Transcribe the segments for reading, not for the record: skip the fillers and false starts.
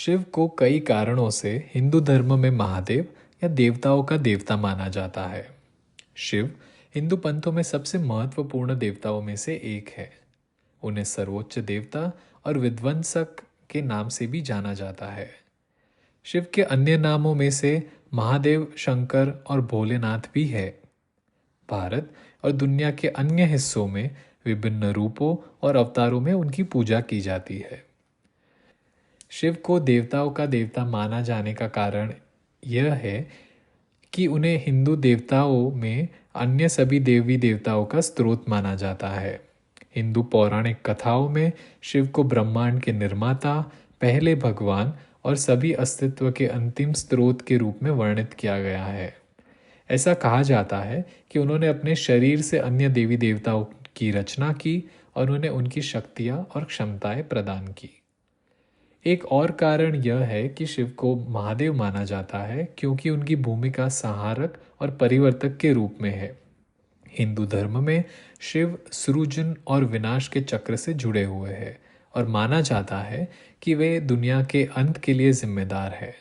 शिव को कई कारणों से हिंदू धर्म में महादेव या देवताओं का देवता माना जाता है। शिव हिंदू पंथों में सबसे महत्वपूर्ण देवताओं में से एक है। उन्हें सर्वोच्च देवता और विध्वंसक के नाम से भी जाना जाता है। शिव के अन्य नामों में से महादेव, शंकर और भोलेनाथ भी है। भारत और दुनिया के अन्य हिस्सों में विभिन्न रूपों और अवतारों में उनकी पूजा की जाती है। शिव को देवताओं का देवता माना जाने का कारण यह है कि उन्हें हिंदू देवताओं में अन्य सभी देवी देवताओं का स्रोत माना जाता है। हिंदू पौराणिक कथाओं में शिव को ब्रह्मांड के निर्माता, पहले भगवान और सभी अस्तित्व के अंतिम स्रोत के रूप में वर्णित किया गया है। ऐसा कहा जाता है कि उन्होंने अपने शरीर से अन्य देवी देवताओं की रचना की और उन्हें उनकी शक्तियां और क्षमताएं प्रदान की। एक और कारण यह है कि शिव को महादेव माना जाता है क्योंकि उनकी भूमिका संहारक और परिवर्तक के रूप में है। हिंदू धर्म में शिव सृजन और विनाश के चक्र से जुड़े हुए हैं और माना जाता है कि वे दुनिया के अंत के लिए जिम्मेदार है।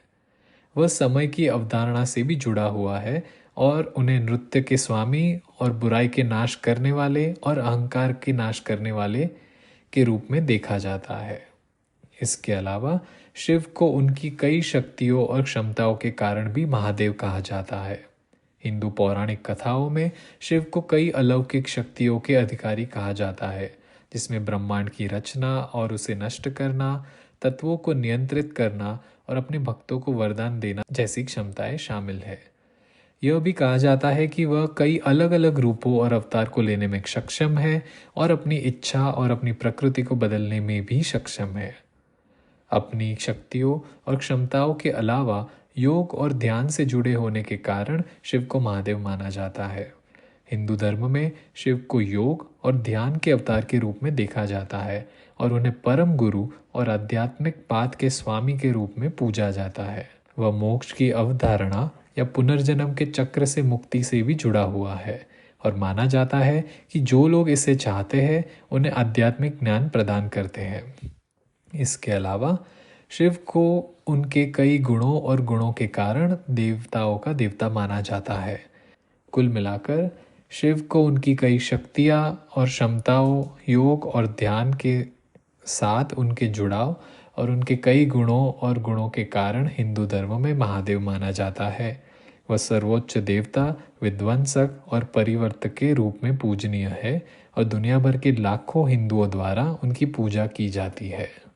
वह समय की अवधारणा से भी जुड़ा हुआ है और उन्हें नृत्य के स्वामी और बुराई के नाश करने वाले और अहंकार के नाश करने वाले के रूप में देखा जाता है। इसके अलावा शिव को उनकी कई शक्तियों और क्षमताओं के कारण भी महादेव कहा जाता है। हिंदू पौराणिक कथाओं में शिव को कई अलौकिक शक्तियों के अधिकारी कहा जाता है, जिसमें ब्रह्मांड की रचना और उसे नष्ट करना, तत्वों को नियंत्रित करना और अपने भक्तों को वरदान देना जैसी क्षमताएं शामिल है। यह भी कहा जाता है कि वह कई अलग अलग रूपों और अवतार को लेने में सक्षम है और अपनी इच्छा और अपनी प्रकृति को बदलने में भी सक्षम है। अपनी शक्तियों और क्षमताओं के अलावा योग और ध्यान से जुड़े होने के कारण शिव को महादेव माना जाता है। हिंदू धर्म में शिव को योग और ध्यान के अवतार के रूप में देखा जाता है और उन्हें परम गुरु और आध्यात्मिक पाथ के स्वामी के रूप में पूजा जाता है। वह मोक्ष की अवधारणा या पुनर्जन्म के चक्र से मुक्ति से भी जुड़ा हुआ है और माना जाता है कि जो लोग इसे चाहते हैं उन्हें आध्यात्मिक ज्ञान प्रदान करते हैं। इसके अलावा शिव को उनके कई गुणों और गुणों के कारण देवताओं का देवता माना जाता है। कुल मिलाकर शिव को उनकी कई शक्तियाँ और क्षमताओं, योग और ध्यान के साथ उनके जुड़ाव और उनके कई गुणों और गुणों के कारण हिंदू धर्म में महादेव माना जाता है। वह सर्वोच्च देवता, विध्वंसक और परिवर्तक के रूप में पूजनीय है और दुनिया भर के लाखों हिंदुओं द्वारा उनकी पूजा की जाती है।